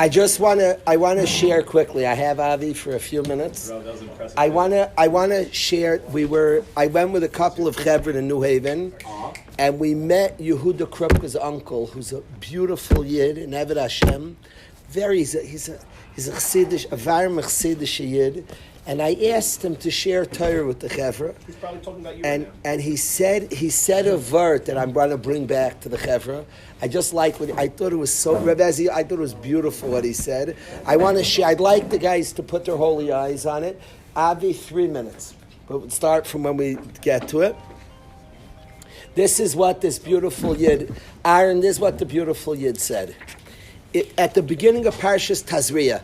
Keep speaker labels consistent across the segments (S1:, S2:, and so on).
S1: I want to share quickly. I have Avi for a few minutes.
S2: Bro, that was impressive.
S1: I want to share. I went with a couple of chevron in New Haven, and we met Yehuda Krupke's uncle, who's a beautiful yid in Eved Hashem. He's a chassidish, a varm chassidish yid. And I asked him to share Torah with the Chevra.
S2: He's probably talking about you
S1: and he said a word that I'm going to bring back to the Chevra. I just like what I thought it was so Rebezi, I thought it was beautiful what he said. I want to share. I'd like the guys to put their holy eyes on it. Avi, 3 minutes. But we'll start from when we get to it. This is what this beautiful yid, Aaron. This is what the beautiful yid said. At the beginning of Parshas Tazria.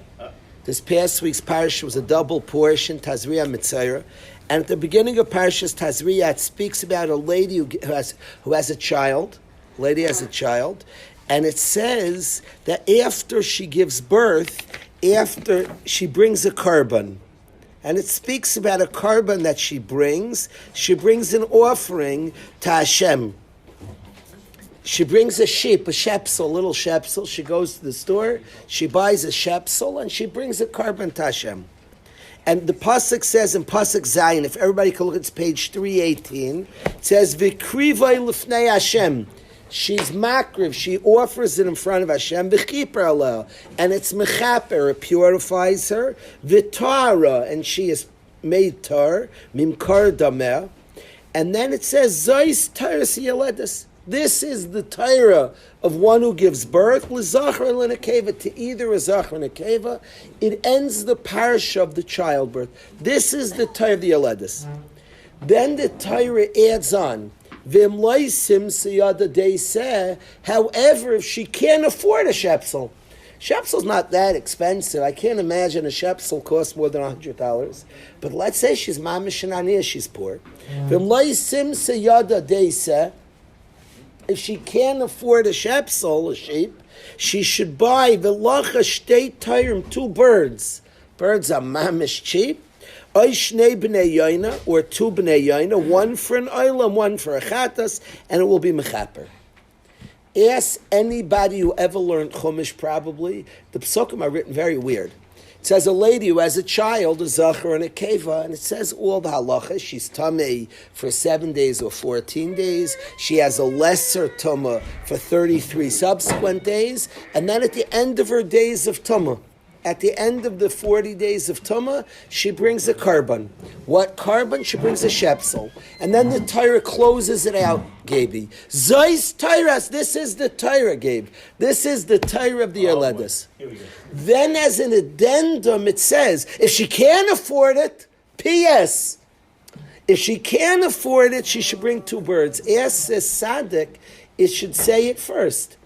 S1: This past week's parsha was a double portion, Tazria Mitzayra. And at the beginning of Parshas Tazria, it speaks about a lady who has a child. Lady has a child. And it says that after she gives birth, after she brings a korban. And it speaks about a korban that she brings. She brings an offering to Hashem. She brings a sheep, a shepsel, a little shepsel. She goes to the store, she buys a shepsel, and she brings a korban to Hashem. And the pasuk says in pasuk Zayin, if everybody can look, it's page 318. It says V'krivay lifnei Hashem. She's makriv. She offers it in front of Hashem. V'chiper aleh, and it's mechaper. It purifies her. V'tara, and she is made tar. Mimkar dameh, and then it says Zois taras yeledes. This is the Torah of one who gives birth, l'zachar and l'nekeva, to either a zachar and a nekeva. It ends the parsha of the childbirth. This is the Torah of the Yoledis. Then the Torah adds on, v'imloisim siyada deiseh, however, if she can't afford a shepsel, shepsel's not that expensive. I can't imagine a shepsel costs more than $100. But let's say she's mamish and aniyah, she's poor. V'imloisim siyada deiseh, if she can't afford a shepsel, a sheep, she should buy v'lacha shtei tayrim, 2 birds. Birds are mamish cheap. Oy shnei b'nei yoina, or 2 b'nei yoina, 1 for an oilam, 1 for a chatas, and it will be mechaper. Ask anybody who ever learned Chumash, probably. The psukim are written very weird. It says a lady who has a child, a zachar and a keva, and it says all the halachas. She's tamei for 7 days or 14 days. She has a lesser tumah for 33 subsequent days. And then at the end of her days of tumah, at the end of the 40 days of tumah, she brings a korban. What korban? She brings a shepsel. And then the Torah closes it out, Gaby. Zois Torahs, this is the Torah, Gabe. This is the Torah of the Yoledis. Then as an addendum, it says, if she can't afford it, P.S., if she can't afford it, she should bring 2 birds. As says Sadik, it should say it first.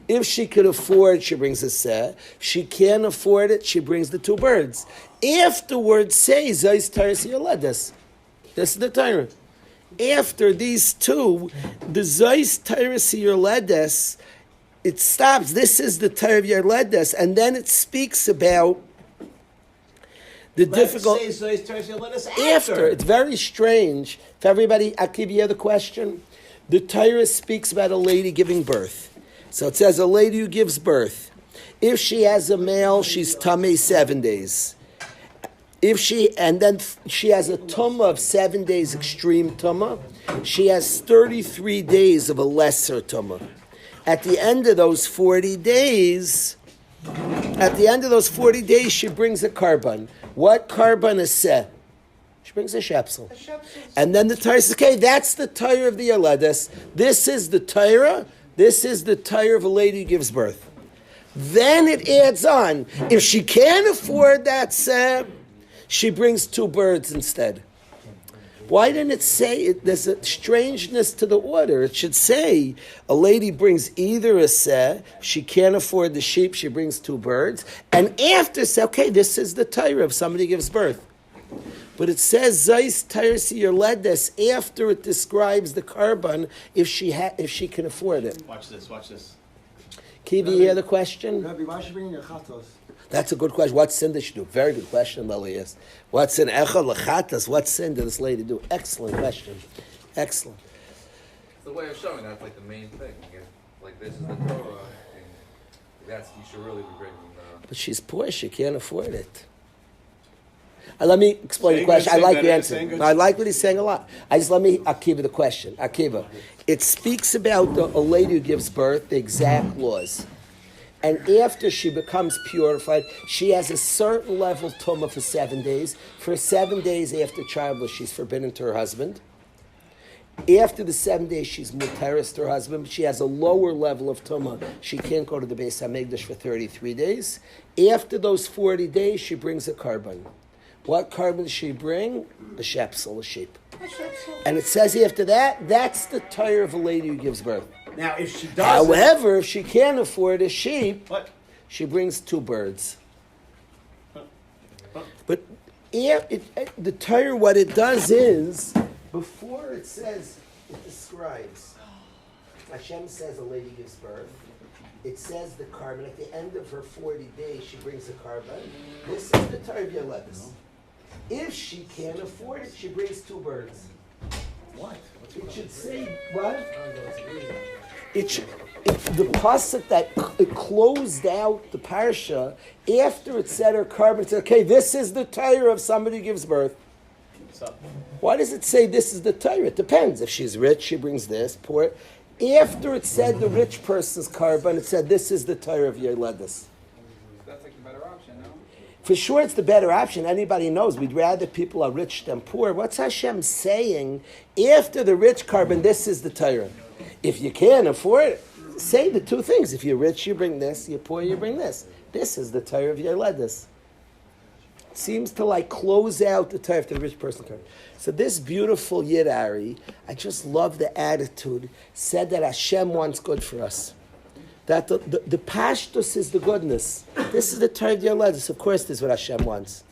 S1: If she could afford, she brings a seh. If she can't afford it, she brings the 2 birds. Afterwards, say, Zois Taras Yoledis. This is the Torah. After these 2, the Zois Taras Yoledis, it stops. This is the Torah of Yoledis. And then it speaks about the difficult...
S2: Let's say Zois Taras Yoledis
S1: after. It's very strange. If everybody, Akiva, you have the question? The Torah speaks about a lady giving birth. So it says a lady who gives birth. If she has a male, she's tamei 7 days. And then she has a tumah of 7 days, extreme tumah, she has 33 days of a lesser tumah. At the end of those 40 days, she brings a korban. What korban is seh? She brings a shepsel. And then the Torah says, okay, that's the Torah of the Yoledis. This is the Torah. This is the Torah of a lady who gives birth. Then it adds on, if she can't afford that seh, she brings 2 birds instead. Why didn't it say it? There's a strangeness to the order. It should say a lady brings either a seh, she can't afford the sheep, she brings 2 birds, and after say, okay, this is the Torah if somebody gives birth. But it says Zois Taras Yoledis after it describes the korban if she can afford it.
S2: Watch this.
S1: Kivi, you hear the question?
S3: Rabbi, why should bring your chatos?
S1: That's a good question. What sin does she do? Very good question, Lilias. What sin? Echad lechatas. What sin did this lady do? Excellent question. Excellent.
S4: It's the way of showing that's like the main thing. Like this is the Torah.
S3: You should really be bringing.
S1: But she's poor. She can't afford it. Let me explain the
S2: Saying
S1: question.
S2: good,
S1: I like
S2: saying
S1: your
S2: better,
S1: answer.
S2: saying good.
S1: No, I like what he's saying a lot. Let me Akiva the question. Akiva, it speaks about a lady who gives birth, the exact laws. And after she becomes purified, she has a certain level tumah for 7 days. For 7 days after childbirth, she's forbidden to her husband. After the 7 days, she's muteris to her husband. She has a lower level of tumah. She can't go to the Beis Hamikdash for 33 days. After those 40 days, she brings a carbon. What carbon does she bring? A shepsel, a sheep. And it says after that, that's the tire of a lady who gives birth.
S2: Now, if she does,
S1: However, if she can't afford a sheep,
S2: what?
S1: she brings 2 birds. But the tire, what it does is, before it says, it describes. Hashem says a lady gives birth. It says the carbon, at the end of her 40 days, she brings a carbon. This is the tire of Yoledes. If she can't afford it, she brings 2 birds.
S2: What?
S1: It should say, what? The pasuk that it closed out the parsha, after it said her carbon, it said, okay, this is the tire of somebody who gives birth. Why does it say this is the tire? It depends. If she's rich, she brings this. Poor. After it said the rich person's carbon, it said this is the tire of Yoledes.
S3: That's like the better option, no?
S1: For sure, it's the better option. Anybody knows. We'd rather people are rich than poor. What's Hashem saying? After the rich carbon, this is the Torah. If you can't afford it, say the 2 things. If you're rich, you bring this. You're poor, you bring this. This is the Torah of Yoledes. Seems to like close out the Torah after the rich person carbon. So this beautiful Yid Ari, I just love the attitude, said that Hashem wants good for us. That the pashtus is the goodness. This is the Torah of Yoledes. Of course, this is what Hashem wants.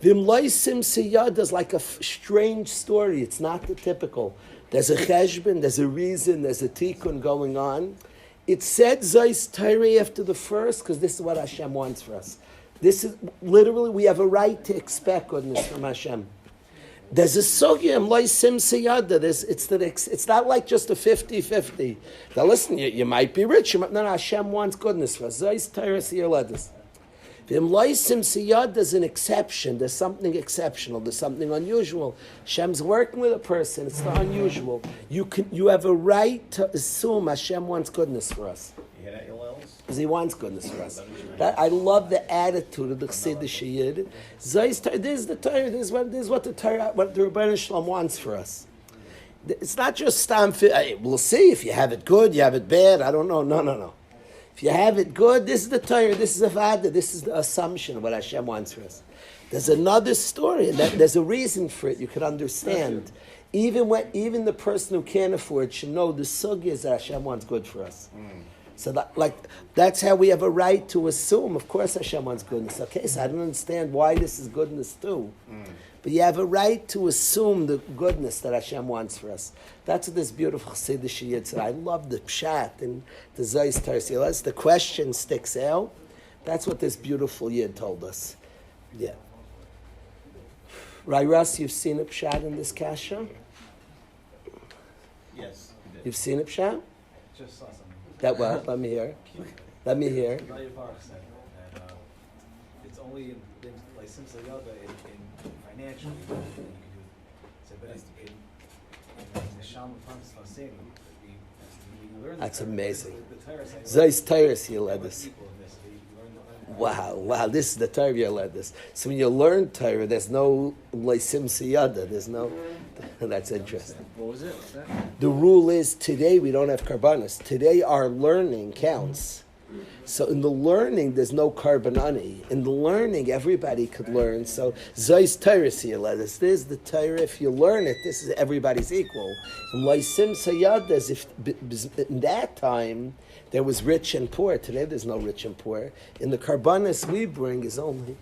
S1: V'imloisim siyada is like a strange story. It's not the typical. There's a cheshbon, there's a reason, there's a tikkun going on. It said Zayis Torah after the first because this is what Hashem wants for us. This is literally, we have a right to expect goodness from Hashem. There's a sugya, loisim siyada. It's not like just a 50-50. Now listen, you might be rich. No, Hashem wants goodness for us. Zayis Torah Yoledes. Loisim siyada is an exception. There's something exceptional. There's something unusual. Hashem's working with a person. It's the unusual. You have a right to assume Hashem wants goodness for us.
S2: You hear that, Yoel?
S1: Because He wants goodness for us. I love the attitude of the Chassidish Yid. This is the Torah. This is what the Torah, what the Rebbeinu Shalom wants for us. It's not just stam. We'll see if you have it good, you have it bad. I don't know. No. If you have it good, this is the Torah. This is the Vada. This is the assumption of what Hashem wants for us. There's another story, and there's a reason for it. You can understand. Even the person who can't afford should know the sugya is that Hashem wants good for us. So that's how we have a right to assume. Of course, Hashem wants goodness. Okay, so I don't understand why this is goodness too. But you have a right to assume the goodness that Hashem wants for us. That's what this beautiful Chassidish Yid said. I love the pshat and the Zayis Torah. The question sticks out. That's what this beautiful Yid told us. Yeah. Russ, you've seen a pshat in this kasha?
S2: Yes. He did.
S1: You've seen a pshat?
S4: Just saw something.
S1: That what? Let me hear. Let me hear.
S4: Rabbi Kalish said that it's only in like Simsa Yoga in financially you can do. So, but in the Sham of Fasim, we learn.
S1: That's amazing.
S4: The Torah says
S1: Zayis Torah
S4: everyone's
S1: Yoledes.
S4: equal in this. So you learn
S1: Wow, this is the Torah Yoledes. So when you learn Torah, there's no leisim siyada. There's no. That's interesting.
S4: What was it? What's that?
S1: The rule is today we don't have karbanos. Today our learning counts. So in the learning, there's no karbanani. In the learning, everybody could learn. So Zayis Torah Yoledes. This is the Torah. If you learn it, this is everybody's equal. And leisim siyada is if in that time there was rich and poor. Today there's no rich and poor. In the karbanos we bring is only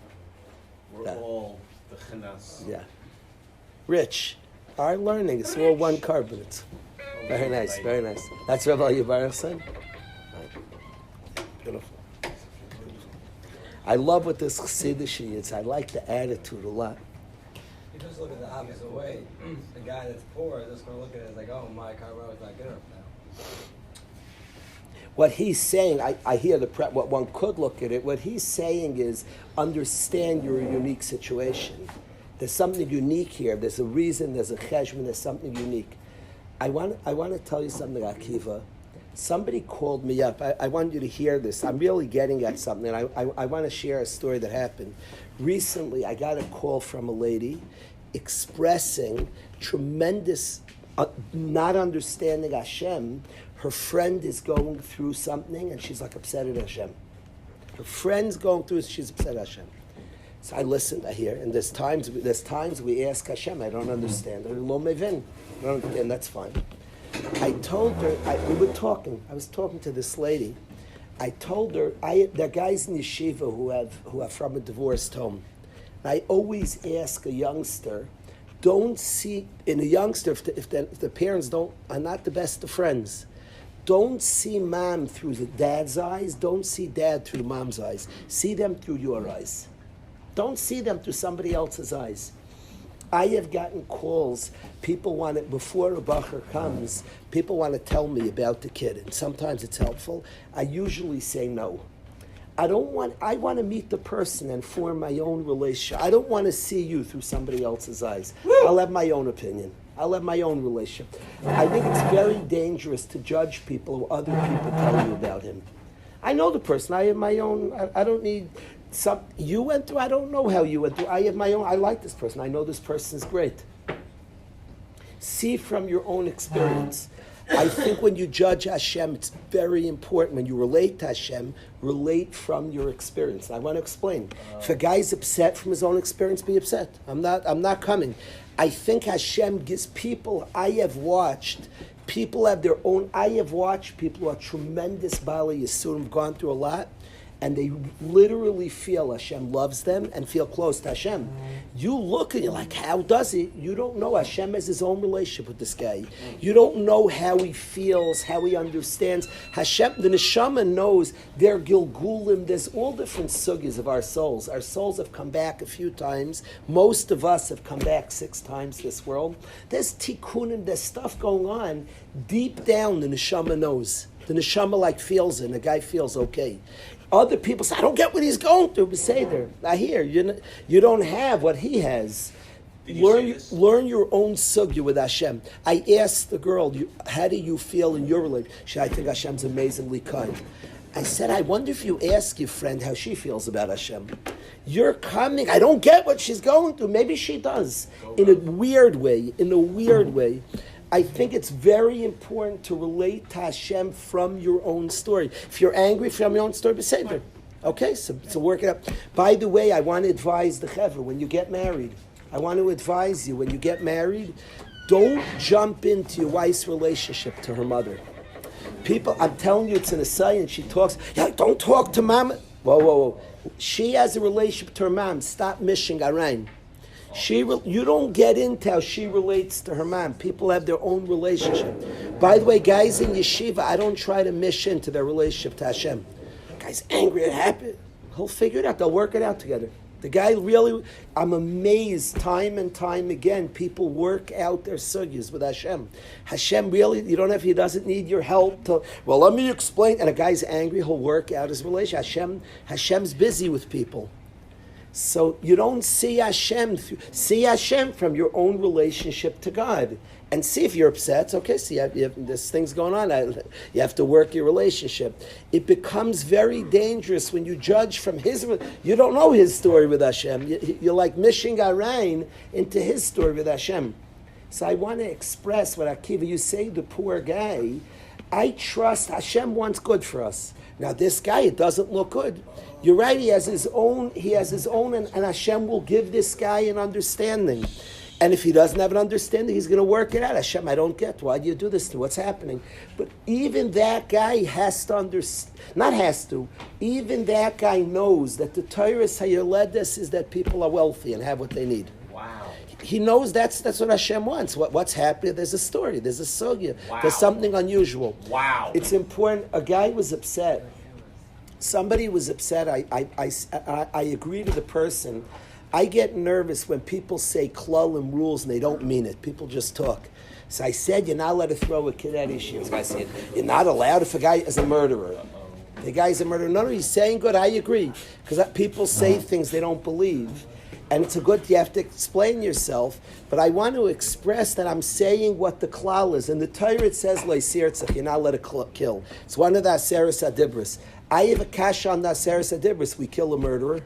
S2: We're all the chinas.
S1: yeah rich. Our learning is all one carbon. It's very nice, very nice. That's Rabbi Yibarach said. Beautiful. I love what this Chassidish is. I like the attitude a lot.
S5: You just look at the opposite way. The guy that's poor is just going to look at it as like, oh, my car is not good enough now.
S1: What he's saying, I hear what one could look at it. What he's saying is understand your unique situation. There's something unique here. There's a reason. There's a cheshbon. There's something unique. I want to tell you something, Akiva. Somebody called me up. I want you to hear this. I'm really getting at something. And I want to share a story that happened. Recently, I got a call from a lady expressing tremendous not understanding Hashem. Her friend is going through something, and she's like upset at Hashem. Her friend's going through it, she's upset at Hashem. So I listened, I hear, and there's times we ask Hashem, I don't understand. I don't understand, that's fine. I told her, we were talking, I was talking to this lady. I told her, there are guys in yeshiva who are from a divorced home. And I always ask a youngster, don't see, in a youngster, if the parents are not the best of friends, don't see mom through the dad's eyes, don't see dad through mom's eyes. See them through your eyes. Don't see them through somebody else's eyes. I have gotten calls, people want it, before a bacher comes, people want to tell me about the kid, and sometimes it's helpful. I usually say no. I want to meet the person and form my own relationship. I don't want to see you through somebody else's eyes. I'll have my own opinion. I'll have my own relationship. I think it's very dangerous to judge people who other people tell you about him. I know the person. I have my own. I don't need some. You went through. I don't know how you went through. I have my own. I like this person. I know this person is great. See from your own experience. I think when you judge Hashem, it's very important. When you relate to Hashem, relate from your experience. And I want to explain. If a guy's upset from his own experience, be upset. I'm not coming. I think Hashem gives people, I have watched, people have their own, I have watched people who are tremendous Bali Yisurim, have gone through a lot, and they literally feel Hashem loves them and feel close to Hashem. You look and you're like, how does he? You don't know. Hashem has his own relationship with this guy. You don't know how he feels, how he understands. Hashem, the neshama knows they're gilgulim. There's all different sugis of our souls. Our souls have come back a few times. Most of us have come back 6 times this world. There's tikkunim, there's stuff going on. Deep down, the neshama knows. The neshama feels it, and the guy feels okay. Other people say, I don't get what he's going through. But say there, I hear, you don't have what he has. Learn your own sugya with Hashem. I asked the girl, how do you feel in your relationship? I think Hashem's amazingly kind. I said, I wonder if you ask your friend how she feels about Hashem. You're coming, I don't get what she's going through. Maybe she does. In a weird way. I think it's very important to relate to Hashem from your own story. If you're angry from your own story, be safer. Okay, so work it out. By the way, I want to advise the chevra, when you get married, I want to advise you, when you get married, don't jump into your wife's relationship to her mother. People, I'm telling you, it's in a science, she talks, don't talk to mom. Whoa. She has a relationship to her mom. Stop mishing around. You don't get into how she relates to her mom. People have their own relationship. By the way, guys in yeshiva, I don't try to mish into their relationship to Hashem. Guy's angry, it happened. He'll figure it out. They'll work it out together. The guy really, I'm amazed time and time again, people work out their sugyas with Hashem. Hashem really, he doesn't need your help let me explain. And a guy's angry, he'll work out his relationship. Hashem's busy with people. So you don't see Hashem from your own relationship to God. And see if you're upset. It's okay, see, you have there's things going on. You have to work your relationship. It becomes very dangerous when you judge from you don't know his story with Hashem. You're like mishing Arain into his story with Hashem. So I want to express what Akiva, you say, the poor guy, I trust Hashem wants good for us. Now this guy, it doesn't look good. You're right, he has his own, and Hashem will give this guy an understanding. And if he doesn't have an understanding, he's going to work it out. Hashem, I don't get, why do you do this to? What's happening? But even that guy has to understand, even that guy knows that the Torah Hayaledes is that people are wealthy and have what they need.
S2: Wow.
S1: He knows that's what Hashem wants. What's happening? There's a story. There's a sugya.
S2: Wow.
S1: There's something unusual.
S2: Wow.
S1: It's important. A guy was upset. Somebody was upset. I agree to the person. I get nervous when people say klal and rules and they don't mean it. People just talk. So I said, you're not allowed to throw a kid out of yeshiva. The guy said, you're not allowed if a guy is a murderer. The guy's a murderer. No, he's saying good. I agree. Because people say things they don't believe. And it's a good, you have to explain yourself. But I want to express that I'm saying what the klal is. In the Torah it says, Leisirtzach, you're not allowed to kill. It's one of the Aseres Adibris. I have a kash on the Aseres Adibris. We kill a murderer.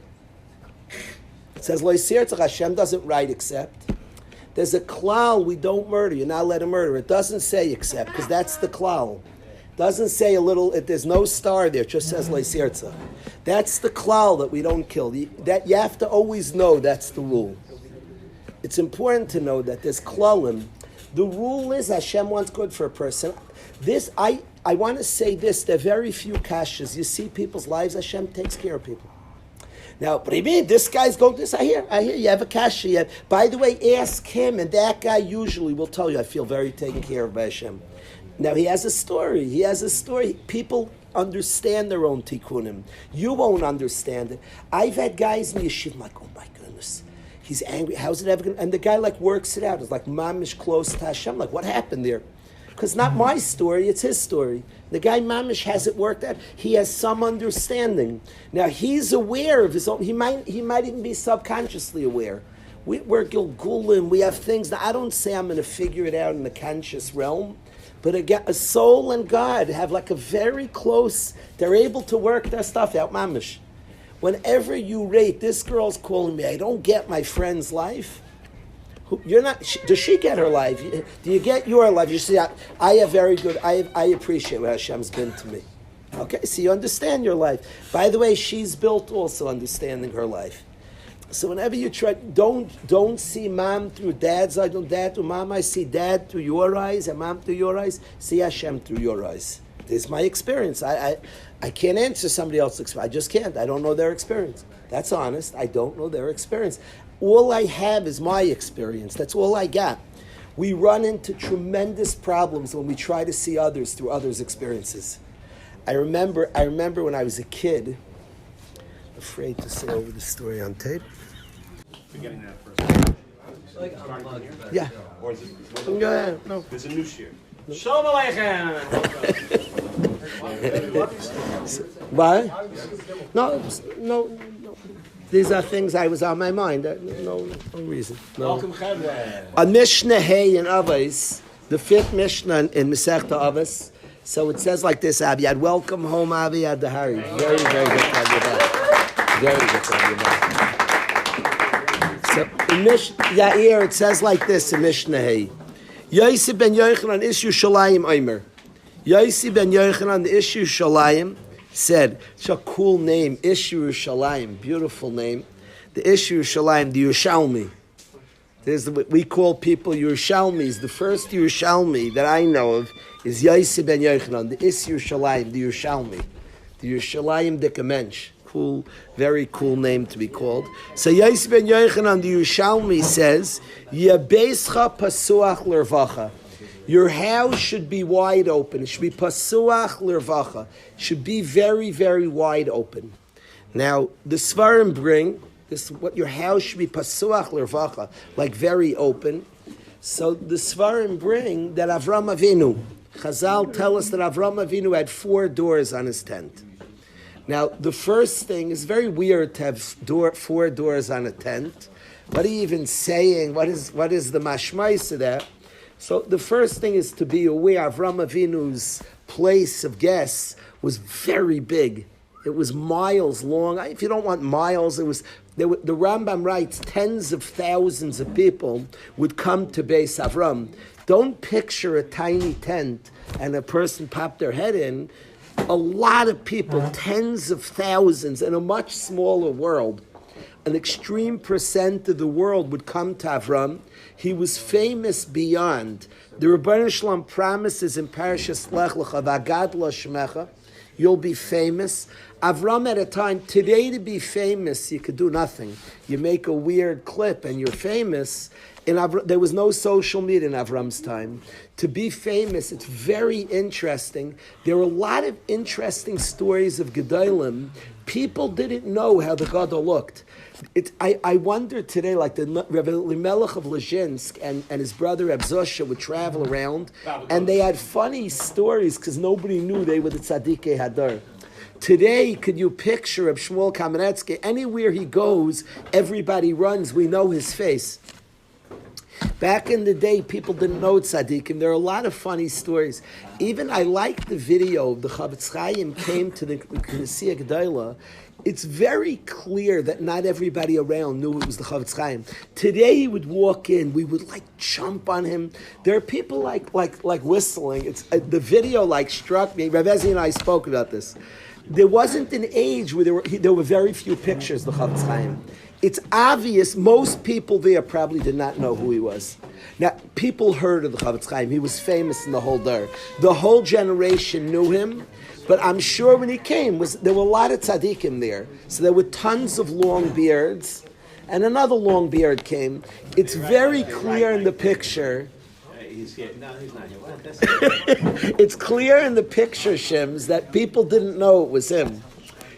S1: It says, Leisirtzach, Hashem doesn't write except. There's a klal, we don't murder. You're not allowed to murder. It doesn't say except, because that's the klal. It doesn't say a little, there's no star there. It just says Leisirtzach. That's the klal that we don't kill. That you have to always know that's the rule. It's important to know that there's klalim. The rule is Hashem wants good for a person. This I want to say this. There are very few kashas. You see people's lives. Hashem takes care of people. Now, but I mean, this guy's going this. I hear. You have a kasha. By the way, ask him, and that guy usually will tell you, I feel very taken care of by Hashem. Now he has a story. People understand their own tikkunim. You won't understand it. I've had guys in yeshiva like, oh my goodness, he's angry. How's it ever going to... And the guy like works it out. It's like mamish close to Hashem. Like, what happened there? Because not my story, it's his story. The guy mamish has it worked out. He has some understanding. Now he's aware of his own... He might even be subconsciously aware. We're gilgulim. We have things. Now I don't say I'm going to figure it out in the conscious realm. But a soul and God have like a very close, they're able to work their stuff out, mamish. Whenever you rate, this girl's calling me, I don't get my friend's life. You're not, does she get her life? Do you get your life? You see, I have very good, I appreciate what Hashem's been to me. Okay, so you understand your life. By the way, she's built also understanding her life. So whenever you try, don't see mom through dad's eyes, don't dad through mom eyes, see dad through your eyes and mom through your eyes, see Hashem through your eyes. This is my experience. I can't answer somebody else's experience. I just can't. I don't know their experience. That's honest. I don't know their experience. All I have is my experience. That's all I got. We run into tremendous problems when we try to see others through others' experiences. I remember when I was a kid, afraid to say over the story on tape.
S2: We're getting that first.
S5: Like unplugged, but-
S1: Yeah.
S2: Or is it?
S1: Yeah, no.
S2: There's a new shear.
S4: Shalom Aleichem.
S1: What? No. These are things I was on my mind. No reason. No.
S2: Welcome, Chevron.
S1: On Mishnah Hay in Avos, the fifth Mishnah in Masechta Avos. So it says like this, Abiyad, welcome home, Abiyad Dahari. Very, very good to have you back. Very good to have you back. So in Yair, it says like this in Mishnah Hay. Yossi ben Yochanan Ishu Shalayim Omer. Yossi ben Yochanan the Ishu Shalayim said, it's a cool name, Ishu Shalayim, beautiful name. The Ishu Shalayim, the Yerushalmi. We call people Yerushalmis. The first Yerushalmi that I know of is Yossi ben Yochanan, the Is Yerushalayim, the Yerushalmi. The Yerushalayim Dikamensh. Cool, very cool name to be called. So Yossi ben Yochanan, the Yerushalmi says, Yabeischa pasuach l'rvacha. Your house should be wide open. It should be pasuach l'rvacha. It should be very, very wide open. Now, the Svarim bring this, what your house should be pasuach l'rvacha, like very open. So the Svarim bring that Avram Avinu, Chazal tell us that Avram Avinu had 4 doors on his tent. Now, the first thing is very weird to have 4 doors on a tent. What are you even saying? What is the mashmais of that? So the first thing is to be aware Avram Avinu's place of guests was very big. It was miles long. If you don't want miles, the Rambam writes tens of thousands of people would come to Beis Avram. Don't picture a tiny tent and a person pop their head in. A lot of people, tens of thousands, in a much smaller world. An extreme percent of the world would come to Avram. He was famous beyond. The Rebbeinu Shalom promises in Parashas Lech Lecha, V'agad lo shemecha, you'll be famous. Avram at a time, today to be famous, you could do nothing. You make a weird clip and you're famous. There was no social media in Avram's time. To be famous, it's very interesting. There are a lot of interesting stories of Gedolim, People didn't know how the Gadol looked. I wonder today, like the Rabbi Melech of Lezhinsk and his brother Reb Zosha would travel around, and they had funny stories because nobody knew they were the Tzaddikei Hadar. Today, could you picture Reb Shmuel Kamenetsky? Anywhere he goes, everybody runs. We know his face. Back in the day, people didn't know tzaddikim. There are a lot of funny stories. Even I like the video of the Chavetz Chaim came to the Knesset G'dayla. It's very clear that not everybody around knew it was the Chavetz Chaim. Today he would walk in, we would like jump on him. There are people like whistling. It's the video like struck me. Rav Ezi and I spoke about this. There wasn't an age where there were very few pictures of the Chavetz Chaim. It's obvious most people there probably did not know who he was. Now, people heard of the Chavetz Chaim. He was famous in the whole dar. The whole generation knew him, but I'm sure when he came, there were a lot of tzaddikim there. So there were tons of long beards, and another long beard came. It's very clear in the picture.
S2: He's here. No, he's not here.
S1: It's clear in the picture, Shims, that people didn't know it was him.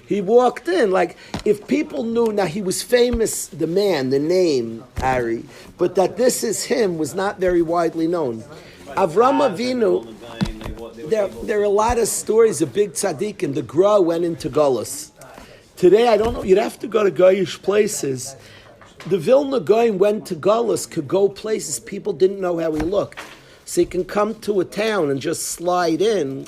S1: He walked in, like, if people knew, now he was famous, the man, the name, Ari, but that this is him was not very widely known. Avram Avinu, there are a lot of stories of big tzaddikim. The Gra went into Gullus. Today, I don't know, you'd have to go to Goyish places. The Vilna Goyim went to Gullus, could go places people didn't know how he looked. So he can come to a town and just slide in.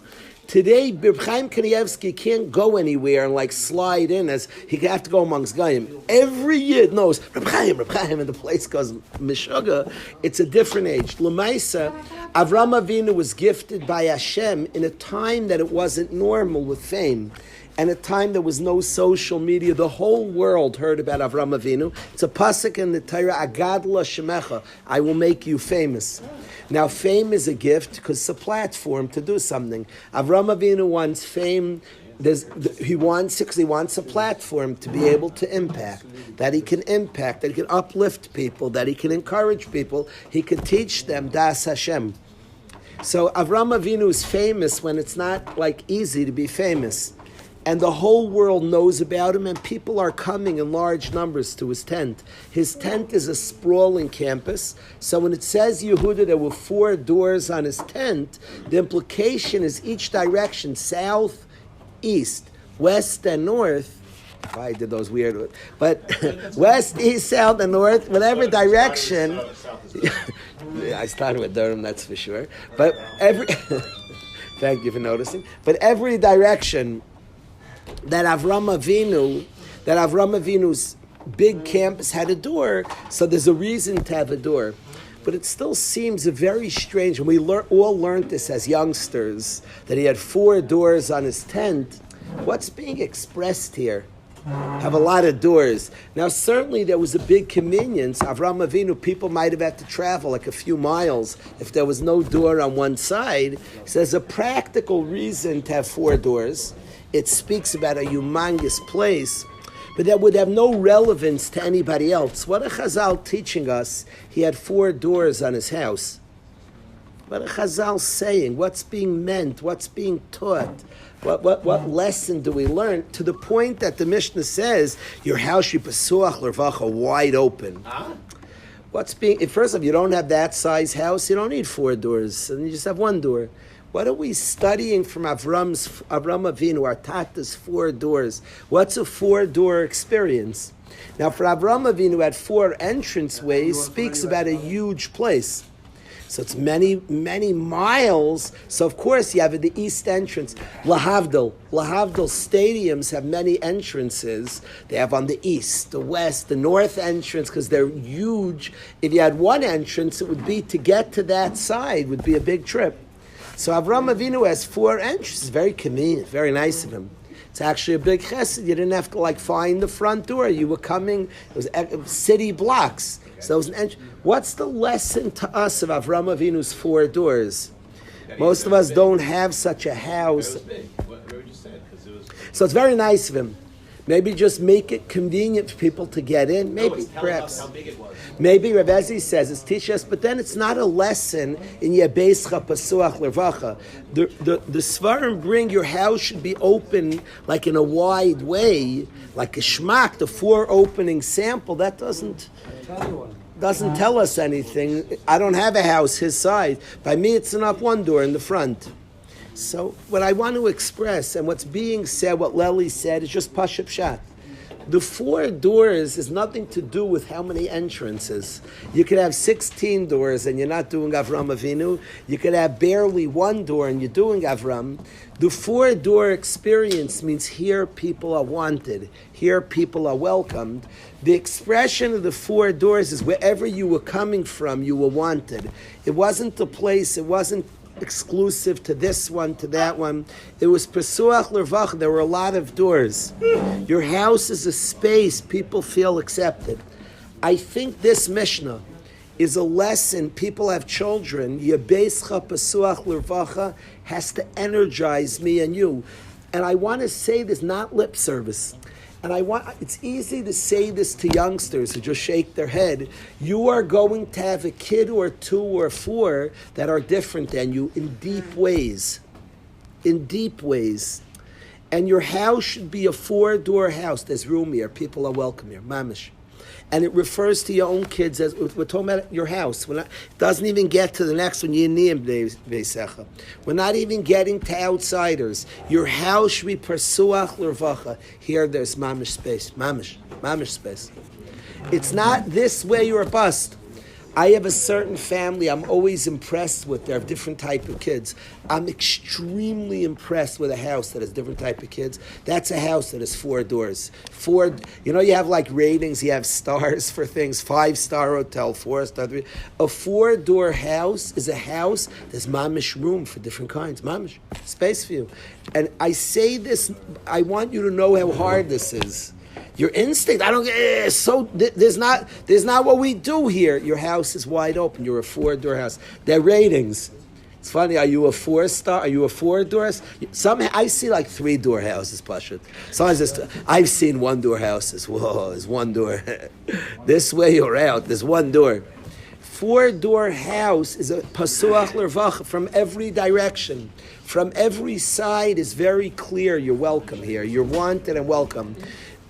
S1: Today, Reb Chaim Kanievsky can't go anywhere and like slide in as he have to go amongst Goyim. Every year knows Reb Chaim, and the place goes Meshuggah. It's a different age. L'maisa, Avram Avinu was gifted by Hashem in a time that it wasn't normal with fame. And a time there was no social media. The whole world heard about Avram Avinu. It's a pasuk in the Torah, Agadla Shemecha, I will make you famous. Now, fame is a gift because it's a platform to do something. Avram Avinu wants fame. He wants a platform to be able to impact, that he can uplift people, that he can encourage people, he can teach them Das Hashem. So Avram Avinu is famous when it's not like easy to be famous. And the whole world knows about him, and people are coming in large numbers to his tent. His tent is a sprawling campus. So when it says Yehuda, there were 4 doors on his tent, the implication is each direction, south, east, west, and north. I did those weird, but west, east, south, and north, whatever direction. I started with Durham, that's for sure. But thank you for noticing. But every direction that Avram Avinu's big campus had a door, so there's a reason to have a door. But it still seems a very strange, and we all learned this as youngsters, that he had 4 doors on his tent. What's being expressed here? Have a lot of doors. Now, certainly there was a big convenience. Avram Avinu, people might have had to travel like a few miles if there was no door on one side. So there's a practical reason to have 4 doors. It speaks about a humongous place, but that would have no relevance to anybody else. What a Chazal teaching us, he had 4 doors on his house. What a Chazal saying, what's being meant, what's being taught, what lesson do we learn? To the point that the Mishnah says, your house should be pesuach l'rvacha, wide open. First of all, you don't have that size house, you don't need 4 doors, and you just have 1 door. What are we studying from Avram Avinu, our Tata's 4 doors? What's a 4-door experience? Now, for Avram Avinu, had 4 entranceways, speaks about a huge place. So it's many, many miles. So, of course, you have the east entrance. Lahavdil stadiums have many entrances. They have on the east, the west, the north entrance, because they're huge. If you had 1 entrance, it would be to get to that side would be a big trip. So Avram Avinu has 4 entrances. Very convenient, very nice of him. It's actually a big chesed. You didn't have to find the front door. You were coming. It was city blocks. So it was an entrance. What's the lesson to us of Avram Avinu's 4 doors? Most of us don't have such a house. So it's very nice of him. Maybe just make it convenient for people to get in. Maybe, perhaps.
S2: How big it was.
S1: Maybe Rav Ezi says it's teach us, but then it's not a lesson in Yebeischa Pasuach Lervacha. The Svarim bring your house should be open like in a wide way, like a shmak, the 4 opening sample. That doesn't tell us anything. I don't have a house his size. By me, it's enough 1 door in the front. So what I want to express and what's being said, what Lely said, is just Pashup Shat. The 4 doors is nothing to do with how many entrances. You could have 16 doors and you're not doing Avram Avinu. You could have barely 1 door and you're doing Avram. The 4-door experience means here people are wanted. Here people are welcomed. The expression of the 4 doors is wherever you were coming from, you were wanted. It wasn't the place, it wasn't exclusive to this one, to that one. It was Pesuach Lervach. There were a lot of doors. Your house is a space people feel accepted. I think this Mishnah is a lesson. People have children. Yebeischa Pesuach Lervacha has to energize me and you. And I want to say this, not lip service. And it's easy to say this to youngsters who just shake their head. You are going to have a kid or 2 or 4 that are different than you in deep ways. In deep ways. And your house should be a 4-door house. There's room here. People are welcome here. Mamish. And it refers to your own kids as we're talking about your house. It doesn't even get to the next one. We're not even getting to outsiders. Your house should be persuach l'rvacha. Here, there's mamish space, mamish space. It's not this way you're a bust. I have a certain family I'm always impressed with. They have different type of kids. I'm extremely impressed with a house that has different type of kids. That's a house that has 4 doors. 4, you have like ratings, you have stars for things, 5-star hotel, 4-star, 3. A 4-door house is a house, there's mamish room for different kinds, mamish, space for you. And I say this, I want you to know how hard this is. Your instinct, I don't get there's not what we do here. Your house is wide open. You're a 4-door house. Their ratings. It's funny. Are you a 4-star? Are you a 4-door? I see like 3-door houses, Pashut. Sometimes I've seen 1-door houses. Whoa, there's 1 door. This way or out, there's 1 door. 4-door house is a pasuach l'rvach from every direction. From every side is very clear. You're welcome here. You're wanted and welcome.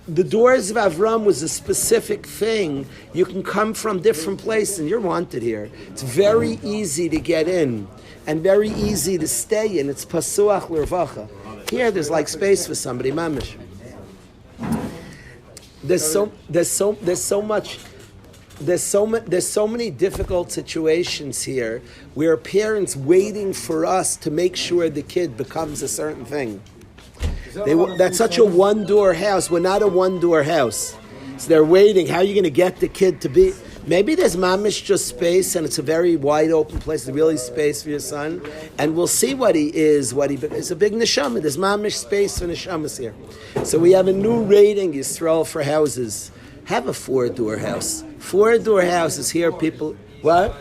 S1: The doors of Avram was a specific thing. You can come from different places and you're wanted here. It's very easy to get in and very easy to stay in. It's pasuach l'rvacha. Here there's like space for somebody, mamish. There's so many difficult situations here where parents waiting for us to make sure the kid becomes a certain thing. That's such a 1-door house. We're not a 1-door house. So they're waiting. How are you going to get the kid to be? Maybe there's mamish just space and it's a very wide open place. There's really space for your son. And we'll see what he is. It's a big neshama. There's mamish space for neshamas here. So we have a new rating, Yisrael, for houses. Have a 4-door house. 4-door houses here, people. What?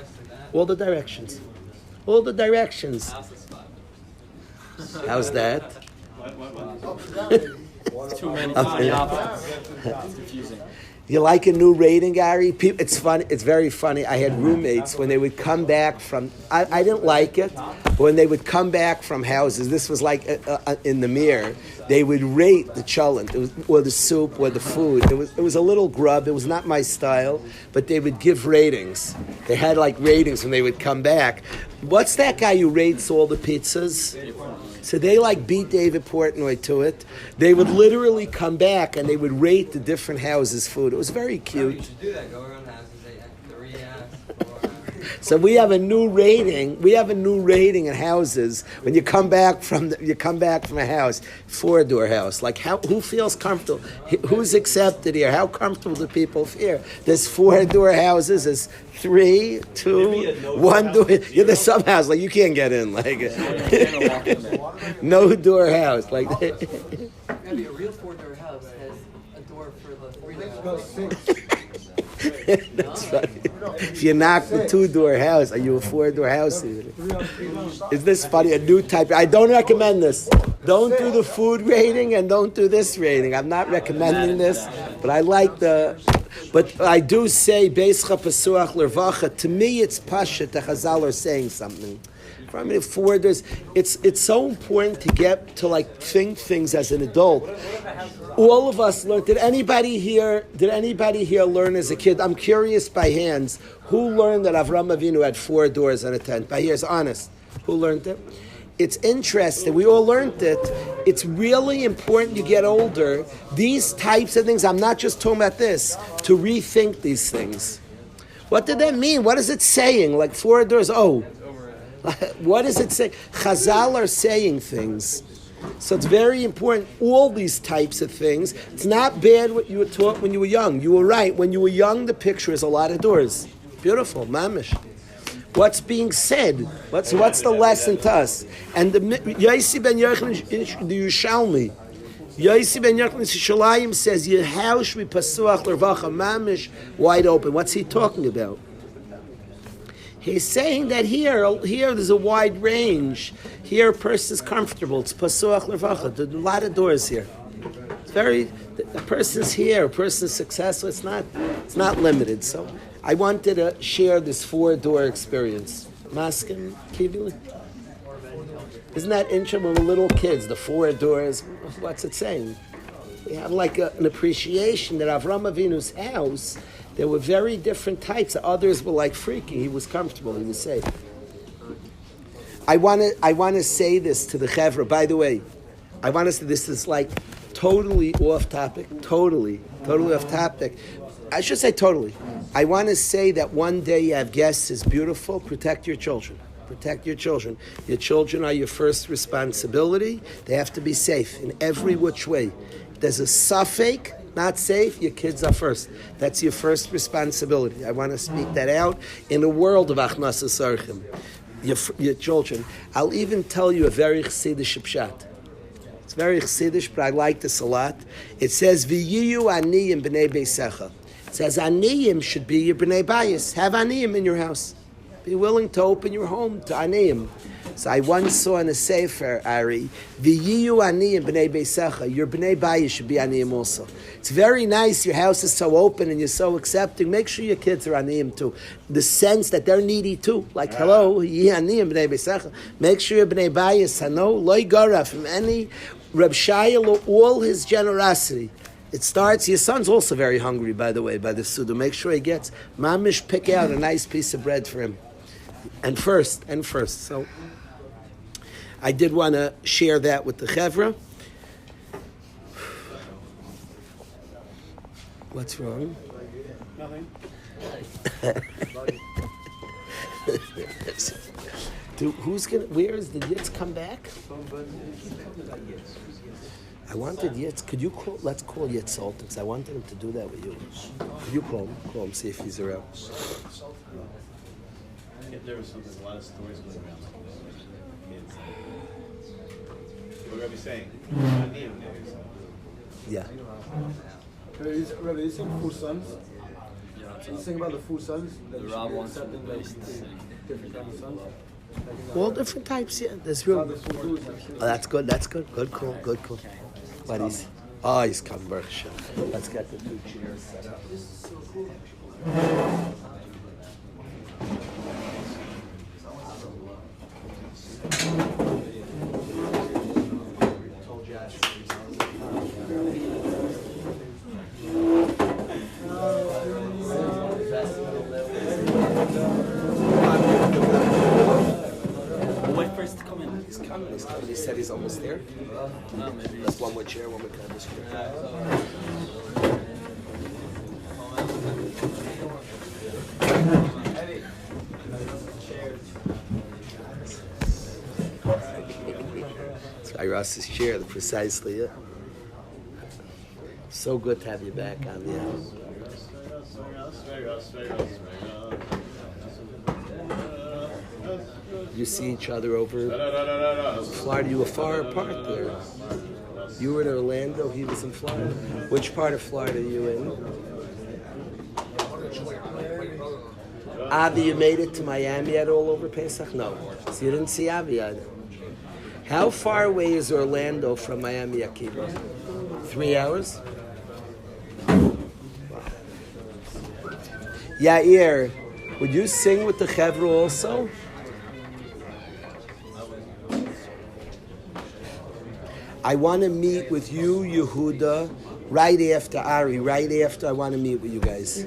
S1: All the directions. All the directions. How's that?
S2: Too many It's confusing.
S1: You like a new rating, Gary? It's funny. It's very funny. I had roommates when they would come back from. I didn't like it, but when they would come back from houses, this was like in the mirror. They would rate the cholent, or the soup, or the food. It was a little grub. It was not my style, but they would give ratings. They had like ratings when they would come back. What's that guy who rates all the pizzas? So they like beat David Portnoy to it. They would literally come back and they would rate the different houses' food. It was very cute.
S5: You should do that. Go around the house and say 3
S1: So we have a new rating. We have a new rating in houses. When you come back from a house, 4-door house. Like who feels comfortable? Who's accepted here? How comfortable do people feel? There's 4-door houses. There's 3, 2, 1 door. Yeah, there's some house like you can't get in. Like no door house. Like
S5: a real 4-door house has a door for the 3 doors.
S1: That's funny. If you knock the 2-door house, are you a 4-door house? Is this funny? A new type. I don't recommend this. Don't do the food rating and don't do this rating. I'm not recommending this, but I like the. But I do say, Beischa Pesuach Lervacha. To me, it's Pasha. The Chazal are saying something. I mean, it's so important to get to like think things as an adult. All of us learned. Did anybody here learn as a kid? I'm curious by hands. Who learned that Avram Avinu had 4 doors and a tent? By hands, honest. Who learned it? It's interesting. We all learned it. It's really important you get older. These types of things, I'm not just talking about this, to rethink these things. What did that mean? What is it saying? Like 4 doors, what does it say? Chazal are saying things. So it's very important, all these types of things. It's not bad what you were taught when you were young. You were right. When you were young, the picture is a lot of doors. Beautiful, mamish. What's being said? What's the lesson to us? And the Yaisi ben Yochanan, the Yerushalmi, Yaisi ben Yochanan Shalayim says, Yehosh mi pasuach l'rvacha mamish, wide open. What's he talking about? He's saying that here there's a wide range. Here a person is comfortable. It's pasuach l'rvacha. There's a lot of doors here. It's very, a person's here, a person's successful. It's not limited. So I wanted to share this 4-door experience. Maskim, Kibili? Isn't that interesting when we're little kids, the 4 doors? What's it saying? We have like an appreciation that Avram Avinu's house, there were very different types. Others were like freaking. He was comfortable. He was safe. I want to say this to the Chevra. By the way, I want to say this is like totally off topic. Totally off topic. I should say totally. I want to say that one day you have guests is beautiful. Protect your children. Protect your children. Your children are your first responsibility. They have to be safe in every which way. If there's a suffix, not safe, your kids are first. That's your first responsibility. I want to speak that out in a world of Achnasa Sarchim. Your children. I'll even tell you a very chassidish pshat. It's very chassidish, but I like this a lot. It says, V'yiyu aniyim b'nei beisecha. It says, aniyim should be your b'nei bayis. Have aniyim in your house. Be willing to open your home to aniyim. So I once saw in a sefer, Ari, V'yiyu aniyim b'nei beisecha. Your b'nei bayis should be aniyim also. It's very nice. Your house is so open and you're so accepting. Make sure your kids are aniyim too. The sense that they're needy too. Like, hello, yi aniyim b'nei beisecha. Make sure your b'nei bayis, hano, loy gara, from any Reb Shayel, all his generosity. It starts, your son's also very hungry, by the way, by the Suda. Make sure he gets, mamish, pick out a nice piece of bread for him. And first. So I did want to share that with the Chevra. What's wrong?
S4: Nothing.
S1: Dude, where is the Yitz come back? I wanted Yitz. Could you call, let's call Yitz Sultan, because I wanted him to do that with you. Could you call him, see if he's around.
S6: There was a lot of stories going around. What Rabbi saying?
S1: Yeah.
S7: Rabbi, you sing Four Sons? You sing about the Four Sons?
S2: The Rob wants to
S7: accepting
S2: base
S7: different kinds of sons?
S1: All different types, yeah. There's room. Oh, that's good. Good call. But he's come, Baruch Hashem. Let's get the 2 chairs set up. He said he's almost there. That's one more chair, one more canvas chair. It's Ross's chair, precisely it. So good to have you back on the house. You see each other over Florida. You were far apart there. You were in Orlando, he was in Florida. Which part of Florida are you in? Avi, you made it to Miami yet all over Pesach? No. So you didn't see Avi yet. How far away is Orlando from Miami, Akiva? 3 hours? Yair, would you sing with the Chevra also? I want to meet with you, Yehuda, right after Ari. Right after, I want to meet with you guys.